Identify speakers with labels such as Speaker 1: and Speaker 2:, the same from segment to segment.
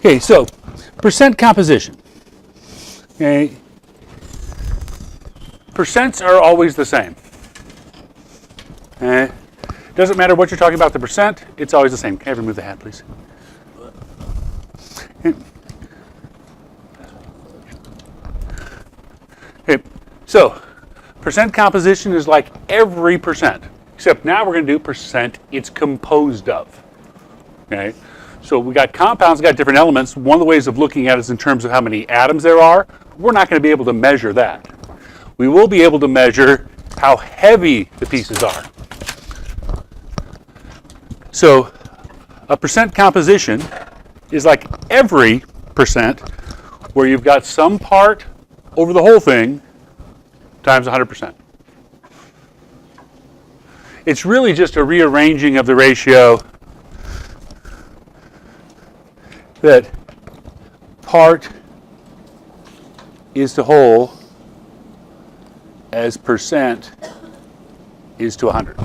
Speaker 1: Okay, so percent composition. Okay, percents are always the same. Okay, doesn't matter what you're talking about. The percent, it's always the same. Can I have you remove the hat, please? Okay, so percent composition is like every percent, except now we're going to do percent it's composed of. Okay, so we got compounds, got different elements. One of the ways of looking at it is in terms of how many atoms there are. We're not going to be able to measure that. We will be able to measure how heavy the pieces are. So a percent composition is like every percent where you've got some part over the whole thing times 100%. It's really just a rearranging of the ratio that part is to whole as percent is to 100.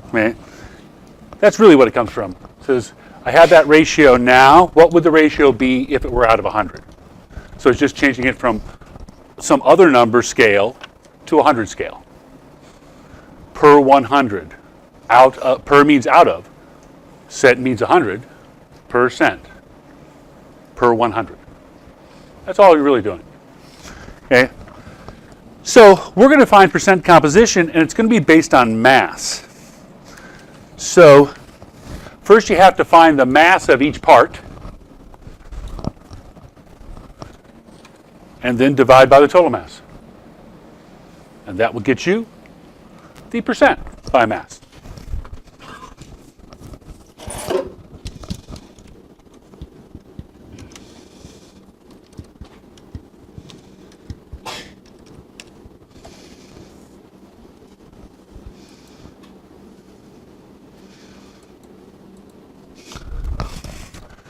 Speaker 1: Okay? That's really what it comes from. It says, I have that ratio now. What would the ratio be if it were out of 100? So it's just changing it from some other number scale to 100 scale. Per 100. Per means out of. Cent means 100. Percent. Per 100. That's all you're really doing. Okay? So we're going to find percent composition, and it's going to be based on mass. So first you have to find the mass of each part, and then divide by the total mass. And that will get you the percent by mass.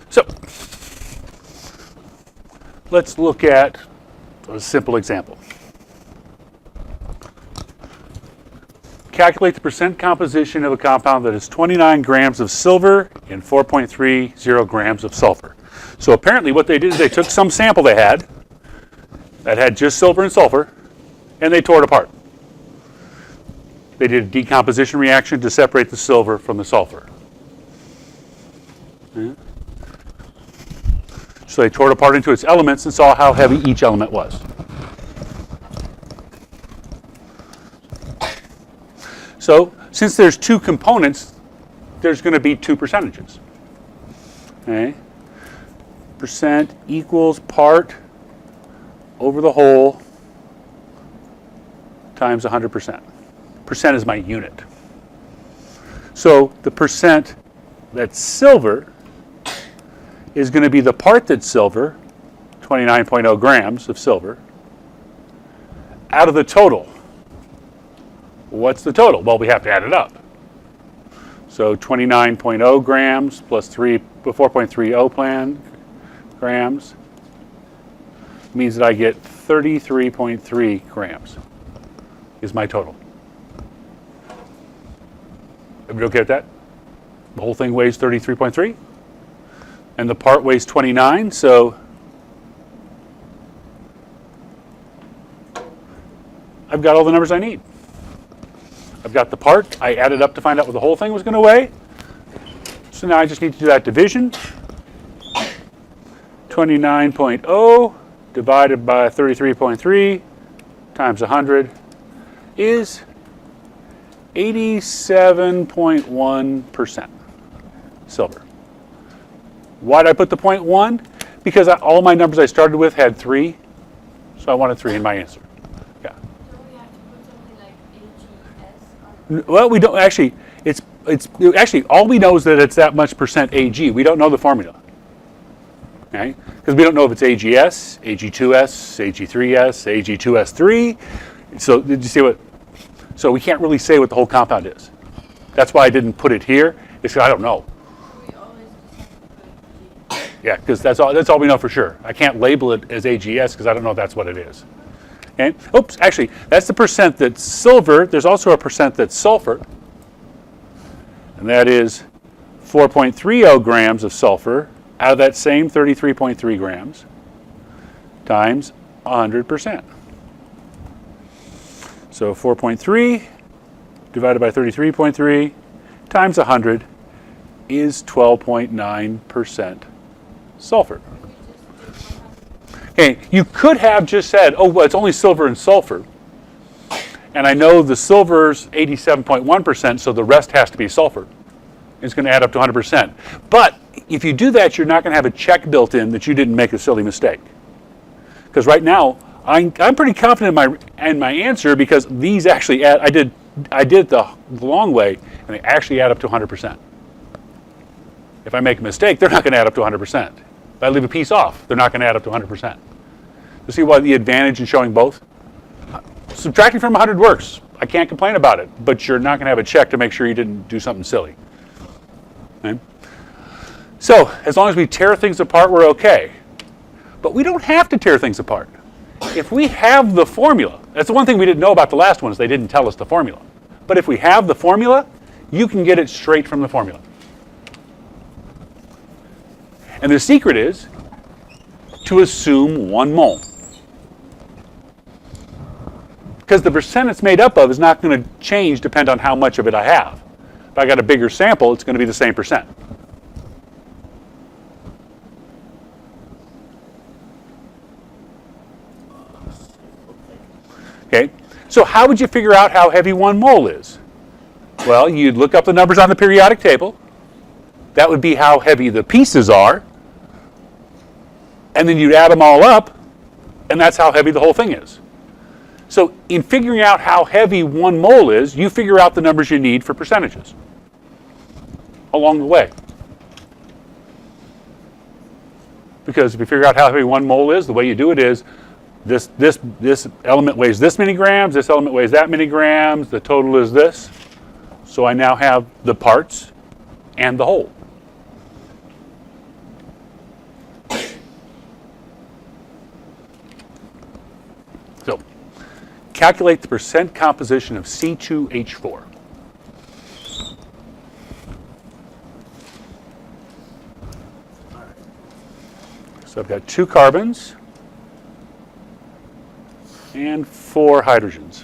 Speaker 1: So let's look at a simple example. Calculate the percent composition of a compound that is 29 grams of silver and 4.30 grams of sulfur. So apparently what they did is they took some sample they had that had just silver and sulfur, and they tore it apart. They did a decomposition reaction to separate the silver from the sulfur. Yeah. So they tore it apart into its elements and saw how heavy each element was. So since there's two components, there's going to be two percentages. Okay? Percent equals part over the whole times 100%. Percent is my unit. So the percent that's silver is going to be the part that's silver, 29.0 grams of silver, out of the total. What's the total? Well, we have to add it up. So 29.0 grams plus 4.30 grams means that I get 33.3 grams is my total. Everybody okay with that? The whole thing weighs 33.3, and the part weighs 29, so I've got all the numbers I need. I've got the part. I added up to find out what the whole thing was going to weigh. So now I just need to do that division. 29.0 divided by 33.3 times 100 is 87.1% silver. Why did I put the 0.1? Because all my numbers I started with had 3, so I wanted 3 in my answer. Yeah.
Speaker 2: Don't we have to put something like AGS on?
Speaker 1: Well, we don't actually. It's actually all we know is that it's that much percent AG. We don't know the formula. Okay? Because we don't know if it's AGS, AG2S, AG3S, AG2S3. So did you see what? So we can't really say what the whole compound is. That's why I didn't put it here. It's because I don't know.
Speaker 2: We always just have to put G.
Speaker 1: Yeah, because that's all we know for sure. I can't label it as AGS because I don't know if that's what it is. Okay? Oops, actually, that's the percent that's silver. There's also a percent that's sulfur, and that is 4.30 grams of sulfur out of that same 33.3 grams times 100%. So 4.3 divided by 33.3 times 100 is 12.9% sulfur. Okay, you could have just said, oh, well, it's only silver and sulfur. And I know the silver's 87.1%, so the rest has to be sulfur. It's going to add up to 100%. But if you do that, you're not going to have a check built in that you didn't make a silly mistake. Because right now, I'm pretty confident in my answer because these actually add, I did it the long way, and they actually add up to 100%. If I make a mistake, they're not going to add up to 100%. If I leave a piece off, they're not going to add up to 100%. You see why the advantage in showing both? Subtracting from 100 works. I can't complain about it, but you're not going to have a check to make sure you didn't do something silly. Okay? So, as long as we tear things apart, we're okay. But we don't have to tear things apart. If we have the formula, that's the one thing we didn't know about the last one is they didn't tell us the formula. But if we have the formula, you can get it straight from the formula. And the secret is to assume 1 mole. Because the percent it's made up of is not going to change depend on how much of it I have. If I got a bigger sample, it's going to be the same percent. Okay, so how would you figure out how heavy 1 mole is? Well, you'd look up the numbers on the periodic table. That would be how heavy the pieces are. And then you'd add them all up, and that's how heavy the whole thing is. So in figuring out how heavy 1 mole is, you figure out the numbers you need for percentages along the way. Because if you figure out how heavy 1 mole is, the way you do it is this element weighs this many grams, this element weighs that many grams, the total is this. So I now have the parts and the whole. So, calculate the percent composition of C2H4. So I've got 2 carbons and 4 hydrogens.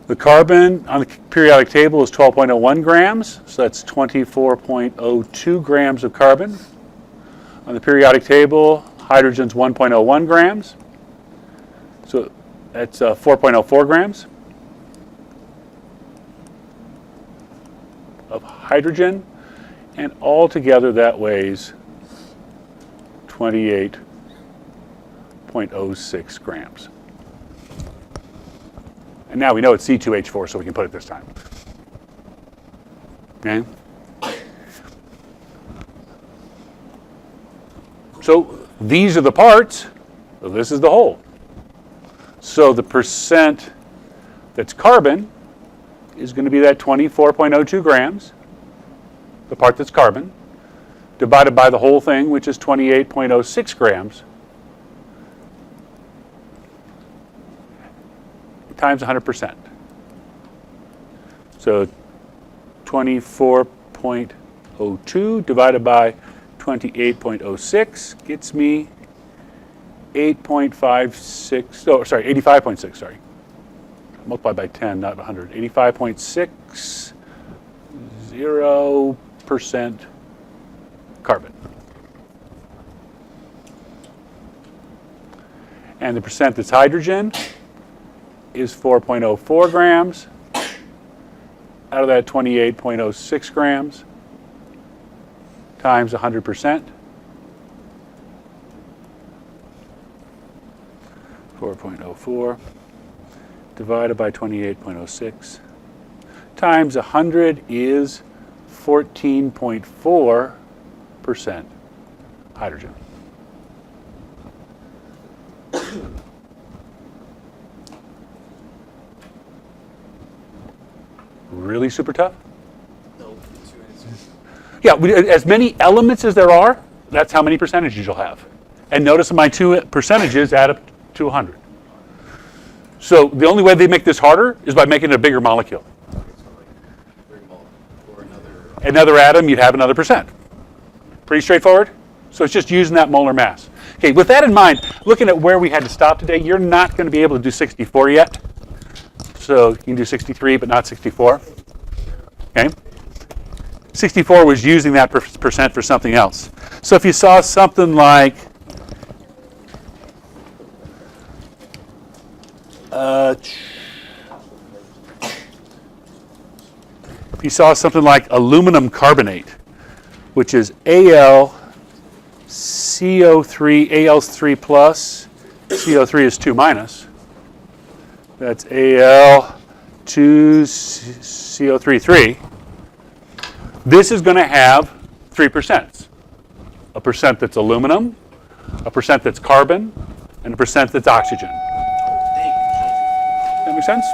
Speaker 1: The carbon on the periodic table is 12.01 grams, so that's 24.02 grams of carbon. On the periodic table, hydrogen's 1.01 grams, so that's 4.04 grams of hydrogen, and altogether that weighs 28.06 grams. And now we know it's C2H4, so we can put it this time. Okay? So these are the parts, so this is the whole. So the percent that's carbon is going to be that 24.02 grams, the part that's carbon, divided by the whole thing, which is 28.06 grams, times 100%. So 24.02 divided by 28.06 gets me 85.6, sorry. Multiplied by 10, not 100. 85.60% carbon. And the percent that's hydrogen is 4.04 grams out of that 28.06 grams times 100%. 4.04 divided by 28.06 times 100 is 14.4% hydrogen. Really super tough?
Speaker 3: No, 2 answers.
Speaker 1: Yeah, as many elements as there are, that's how many percentages you'll have. And notice my 2 percentages add up to 100. So the only way they make this harder is by making it a bigger molecule.
Speaker 3: So like 3 mole or another.
Speaker 1: Another atom, you'd have another percent. Pretty straightforward. So it's just using that molar mass. Okay, with that in mind, looking at where we had to stop today, you're not going to be able to do 64 yet. So you can do 63, but not 64. Okay? 64 was using that percent for something else. So if you saw something like if you saw something like aluminum carbonate, which is AlCO3, Al's 3 plus, CO3 is 2 minus. That's Al 2 CO3 3. This is going to have 3%. A percent that's aluminum, a percent that's carbon, and a percent that's oxygen. That make sense?